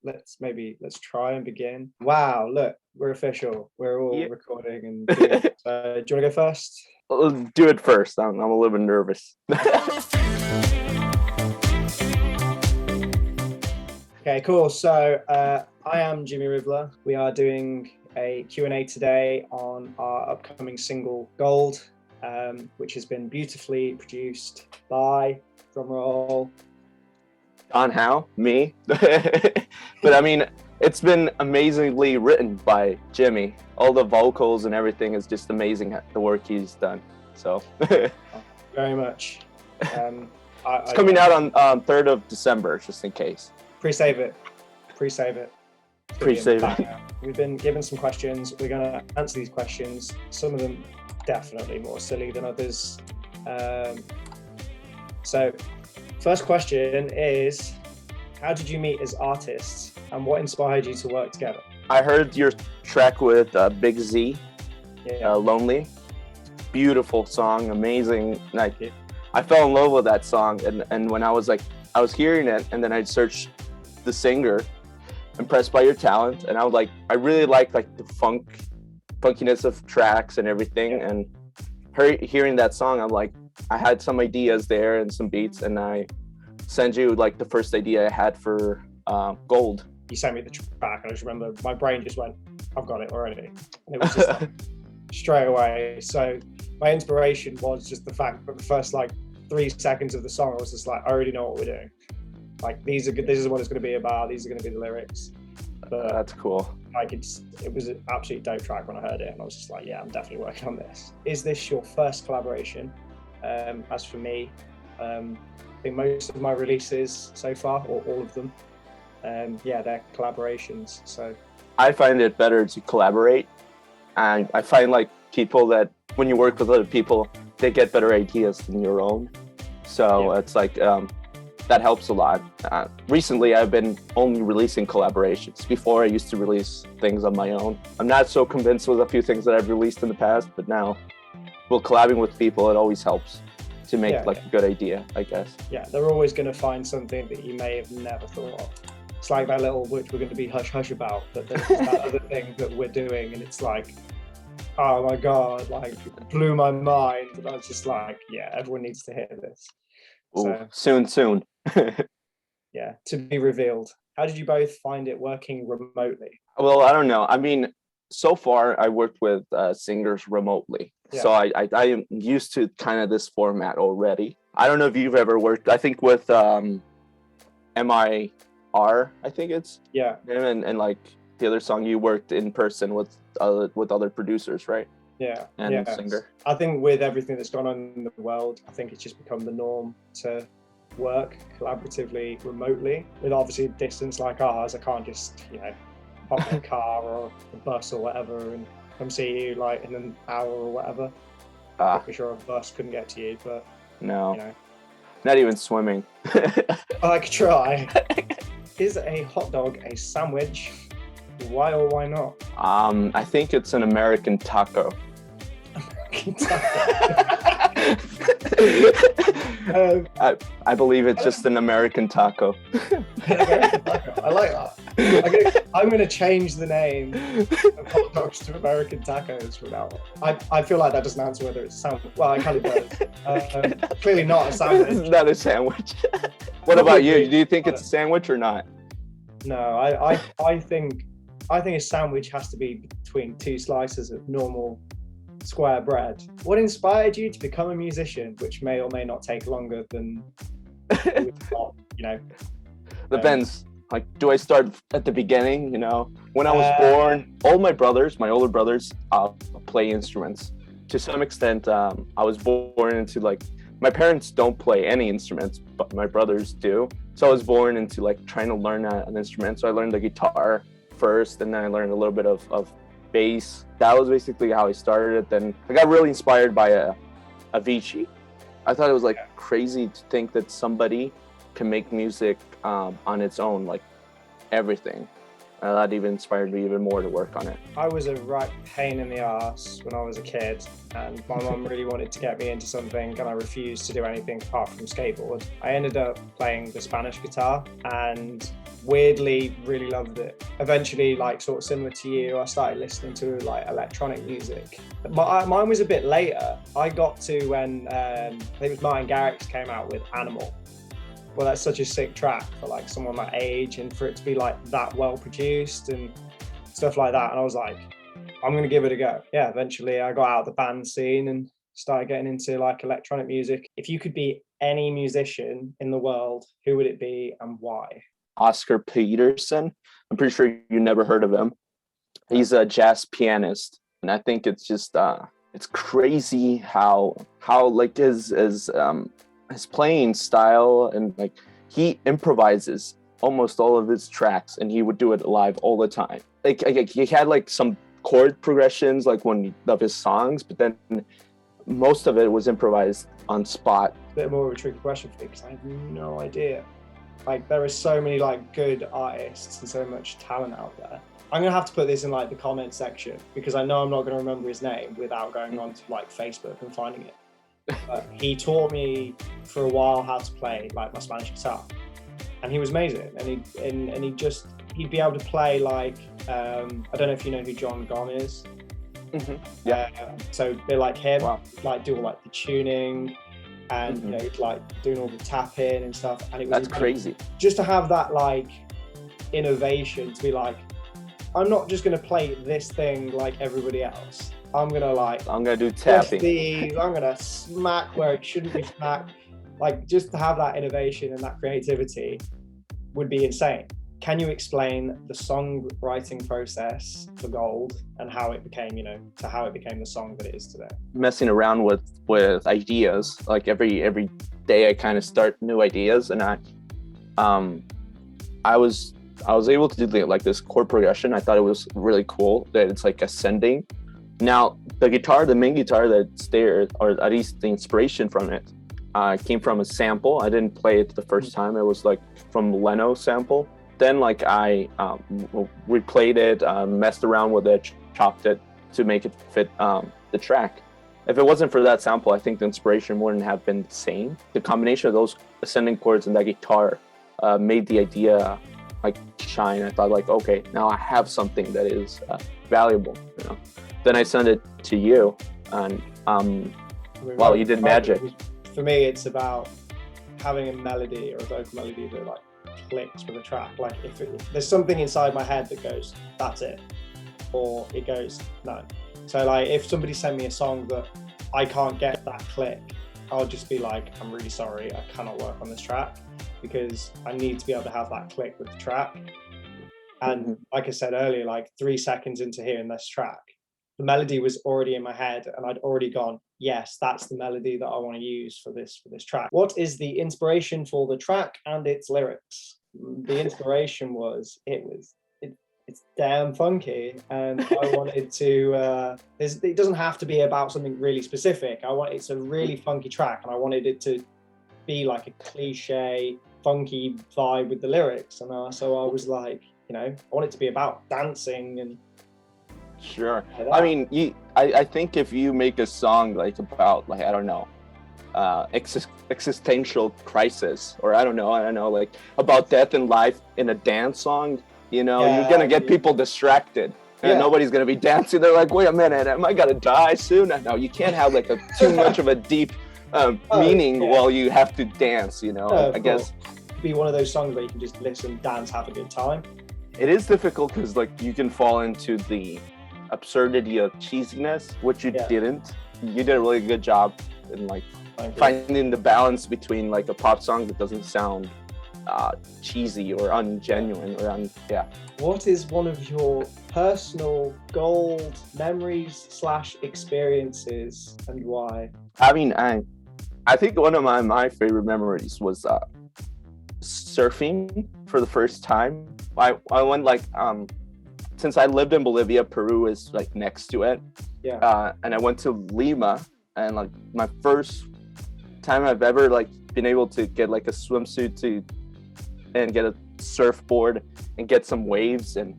let's try and begin. Wow, look, we're official. We're all recording and doing it. So, do you want to go first? Let's do it first. I'm a little bit nervous. Okay, cool. So I am Jimmy Rivler. We are doing a Q&A today on our upcoming single Gold, which has been beautifully produced by, drumroll, Donhowe, me. But I mean, it's been amazingly written by Jimmy. All the vocals and everything is just amazing, the work he's done. So very much. It's coming out on 3rd of December, just in case. Pre-save it. Pre-save it. We've been given some questions. We're going to answer these questions. Some of them definitely more silly than others. So first question is, how did you meet as artists and what inspired you to work together? I heard your track with Big Z, Lonely. Beautiful song, amazing. Like, I fell in love with that song, and when I was hearing it, and then I'd search the singer, impressed by your talent, and I really like the funkiness of tracks and everything, and hearing that song, I had some ideas there and some beats, and I sent you the first idea I had for Gold. You sent me the track, and I just remember my brain just went, I've got it already. And it was just straight away. So my inspiration was just the fact that the first 3 seconds of the song, I was just I already know what we're doing. This is what it's going to be about. These are going to be the lyrics. But that's cool. It was an absolute dope track when I heard it, and I was just yeah, I'm definitely working on this. Is this your first collaboration? As for me, I think most of my releases so far, or all of them, they're collaborations. So I find it better to collaborate, and I find people that when you work with other people, they get better ideas than your own. So it's that helps a lot. Recently, I've been only releasing collaborations. Before, I used to release things on my own. I'm not so convinced with a few things that I've released in the past, but now, collabing with people, it always helps to make a good idea, I guess. Yeah, they're always going to find something that you may have never thought of. It's like that little, which we're going to be hush-hush about, but there's that other thing that we're doing, and it's oh my God, it blew my mind. And I was just everyone needs to hear this. Ooh, so, soon. Yeah, to be revealed. How did you both find it working remotely? Well, I don't know. I mean, so far I worked with singers remotely. Yeah. So I am used to kind of this format already. I don't know if you've ever worked, I think with MIR, I think it's. Yeah. And the other song you worked in person with other producers, right? Yeah. And singer. I think with everything that's gone on in the world, I think it's just become the norm to work collaboratively remotely. With obviously distance like ours, I can't just hop in a car or a bus or whatever and come see you in an hour or whatever. I'm sure a bus couldn't get to you, but no, not even swimming. I could try. Is a hot dog a sandwich? Why or why not? I think it's an American taco. I believe it's just an American taco. I like that. I'm going to change the name of hot dogs to American tacos from now on. I feel like that doesn't answer whether it's a sandwich. Well, it kind of does. Clearly not a sandwich. It's not a sandwich. What about you? Do you think it's a sandwich or not? No, I think a sandwich has to be between two slices of normal square bread. What inspired you to become a musician, which may or may not take longer than Depends. Do I start at the beginning? When I was born, all my older brothers, play instruments. To some extent, I was born into my parents don't play any instruments, but my brothers do. So I was born into trying to learn an instrument. So I learned the guitar first, and then I learned a little bit of bass. That was basically how I started it. Then I got really inspired by Avicii. I thought it was crazy to think that somebody can make music on its own, everything. That even inspired me even more to work on it. I was a right pain in the ass when I was a kid, and my mum really wanted to get me into something, and I refused to do anything apart from skateboard. I ended up playing the Spanish guitar, and weirdly really loved it. Eventually, like sort of similar to you, I started listening to like electronic music. Mine was a bit later. I got to when I think it was Martin Garrix came out with Animal. Well, that's such a sick track for like someone my age, and for it to be like that well produced and stuff like that. And I was like, I'm gonna give it a go. Yeah, eventually I got out of the band scene and started getting into like electronic music. If you could be any musician in the world, who would it be and why? Oscar Peterson. I'm pretty sure you never heard of him. He's a jazz pianist, and I think it's just it's crazy how like his playing style, and like he improvises almost all of his tracks, and he would do it live all the time. Like he had like some chord progressions like of his songs, but then most of it was improvised on spot. A bit more of a tricky question for me because I have no idea. Like there are so many like good artists and so much talent out there. I'm gonna have to put this in like the comment section because I know I'm not gonna remember his name without going on to like Facebook and finding it. But he taught me for a while how to play like my Spanish guitar, and he was amazing. And he'd be able to play like I don't know if you know who John Gone is. Mm-hmm. Yeah. So they're like him, wow. Like do all like the tuning. And you know, like doing all the tapping and stuff, and it was that's crazy. Just to have that like innovation to be like, I'm not just gonna play this thing like everybody else. I'm gonna do tapping. I'm gonna smack where it shouldn't be smacked. Like just to have that innovation and that creativity would be insane. Can you explain the songwriting process for Gold and how it became, the song that it is today? Messing around with ideas, like every day I kind of start new ideas, and I was able to do like this chord progression. I thought it was really cool that it's like ascending. Now the main guitar that's there, or at least the inspiration from it, came from a sample. I didn't play it the first time. It was like from Leno sample. Then like I replayed it, messed around with it, chopped it to make it fit the track. If it wasn't for that sample, I think the inspiration wouldn't have been the same. The combination of those ascending chords and that guitar made the idea like shine. I thought like, okay, now I have something that is valuable. Then I sent it to you, and well, you did magic. For me, it's about having a melody or a vocal melody that like clicks with a track. Like if there's something inside my head that goes, that's it, or it goes, no. So like if somebody sent me a song that I can't get that click, I'll just be like, I'm really sorry, I cannot work on this track because I need to be able to have that click with the track. And like I said earlier, like 3 seconds into hearing this track, the melody was already in my head and I'd already gone, yes, that's the melody that I want to use for this track. What is the inspiration for the track and its lyrics? The inspiration was it's damn funky, and I wanted to it doesn't have to be about something really specific. It's a really funky track, and I wanted it to be like a cliche funky vibe with the lyrics, and so I was like, I want it to be about dancing and sure. I mean, I think if you make a song like about like I don't know, existential crisis, or I don't know, like about death and life in a dance song, you're gonna get people distracted, and nobody's gonna be dancing. They're like, wait a minute, am I gonna die soon? No, you can't have like too much of a deep meaning while you have to dance. I guess be one of those songs where you can just listen, dance, have a good time. It is difficult because like you can fall into the absurdity of cheesiness, which you didn't. You did a really good job in like finding the balance between like a pop song that doesn't sound cheesy or ungenuine or What is one of your personal Gold memories / experiences, and why? I mean, I think one of my favorite memories was surfing for the first time. I went like since I lived in Bolivia, Peru is like next to it. And I went to Lima, and like my first time I've ever like been able to get like a swimsuit and get a surfboard and get some waves, and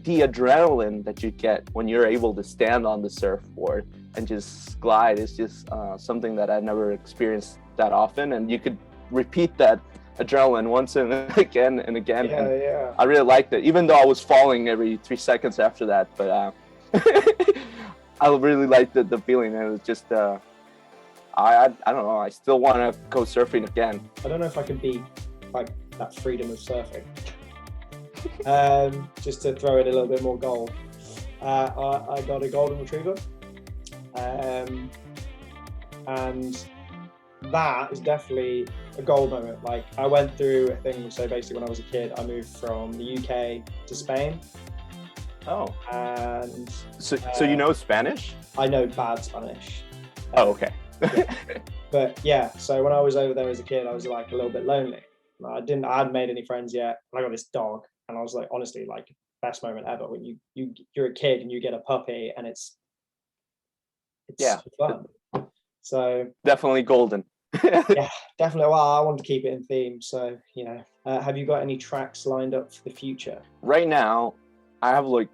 the adrenaline that you get when you're able to stand on the surfboard and just glide is just something that I've never experienced that often. And you could repeat that adrenaline once and again and again. Yeah, And yeah. I really liked it, even though I was falling every 3 seconds after that. But I really liked the feeling. And it was just, I don't know. I still want to go surfing again. I don't know if I can beat like that freedom of surfing. Just to throw in a little bit more gold, I got a golden retriever, and that is definitely a gold moment. Like, I went through a thing. So basically, when I was a kid, I moved from the UK to Spain. Oh. And so you know Spanish? I know bad Spanish. Oh, okay. But yeah, so when I was over there as a kid, I was like a little bit lonely. I hadn't made any friends yet. I got this dog, and I was like, honestly, like, best moment ever when you're a kid and you get a puppy, and it's yeah, fun. So definitely golden. Yeah, definitely. Well, I want to keep it in theme. So, have you got any tracks lined up for the future? Right now, I have like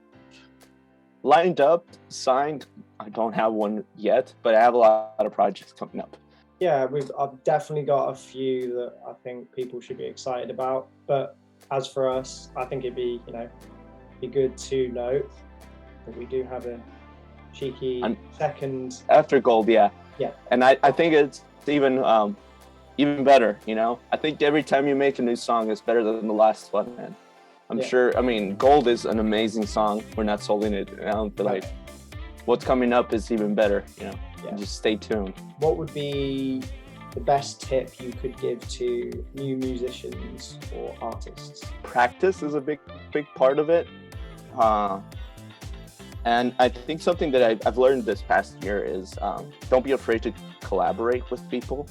lined up, signed. I don't have one yet, but I have a lot of projects coming up. Yeah, I've definitely got a few that I think people should be excited about. But as for us, I think it'd be good to note that we do have a cheeky second after gold. Yeah. And I think it's even better. I think every time you make a new song, it's better than the last one. And I'm sure. I mean, gold is an amazing song. We're not sold it out, but like, what's coming up is even better. Just stay tuned. What would be the best tip you could give to new musicians or artists? Practice is a big part of it. And I think something that I've learned this past year is don't be afraid to collaborate with people.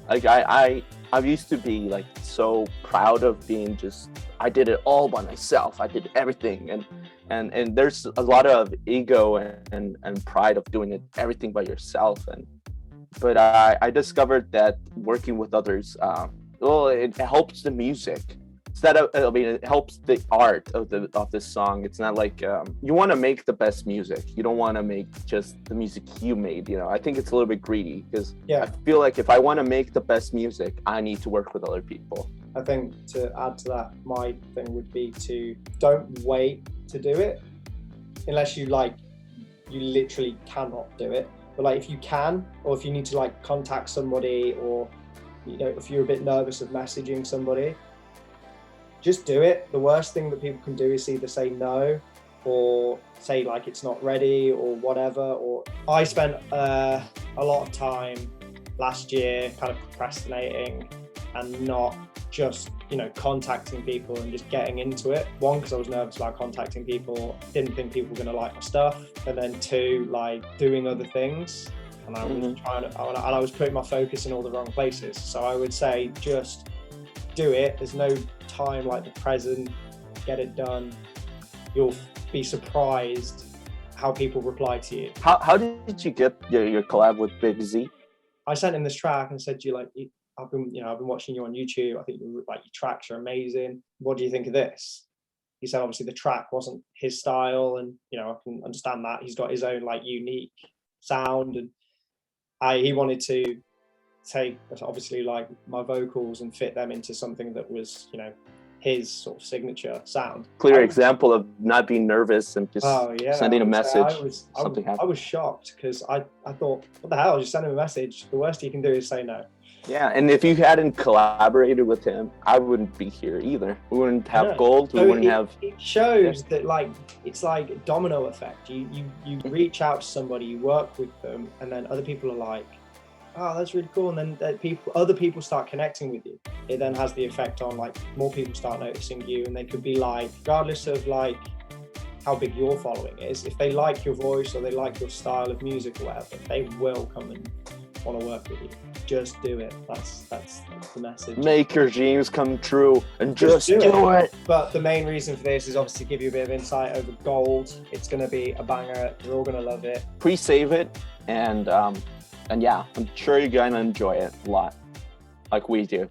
Like I used to be like so proud of being I did it all by myself. I did everything, and there's a lot of ego and pride of doing everything by yourself. But I discovered that working with others, it helps the music. It helps the art of this song. It's not like you want to make the best music. You don't want to make just the music you made. I think it's a little bit greedy because I feel like if I want to make the best music, I need to work with other people. I think to add to that, my thing would be to don't wait to do it unless you literally cannot do it. But like, if you can, or if you need to like contact somebody, or if you're a bit nervous of messaging somebody, just do it. The worst thing that people can do is either say no or say like it's not ready or whatever. Or I spent a lot of time last year kind of procrastinating and not just contacting people and just getting into it. One, because I was nervous about contacting people, didn't think people were going to like my stuff, and then two, like doing other things, and I was I was putting my focus in all the wrong places. So I would say just do it. There's no time like the present. Get it done. You'll be surprised how people reply to you. How did you get your collab with Big Z? I sent him this track and said, I've been watching you on YouTube. I think your tracks are amazing. What do you think of this? He said, obviously the track wasn't his style, and I can understand that. He's got his own like unique sound, and he wanted to take obviously like my vocals and fit them into something that was his sort of signature sound. Clear example of not being nervous and just sending a message. I was shocked because I thought, what the hell, just send him a message. The worst he can do is say no. Yeah, and if you hadn't collaborated with him, I wouldn't be here either. We wouldn't have gold. We wouldn't have. It shows that like it's like a domino effect. You reach out to somebody, you work with them, and then other people are like, oh, that's really cool. And then other people start connecting with you. It then has the effect on like more people start noticing you, and they could be like, regardless of like how big your following is, if they like your voice or they like your style of music or whatever, they will come and want to work with you. Just do it. That's the message. Make your dreams come true and just do it. But the main reason for this is obviously to give you a bit of insight over gold. It's going to be a banger. You're all going to love it. Pre-save it, and yeah, I'm sure you're going to enjoy it a lot, like we do.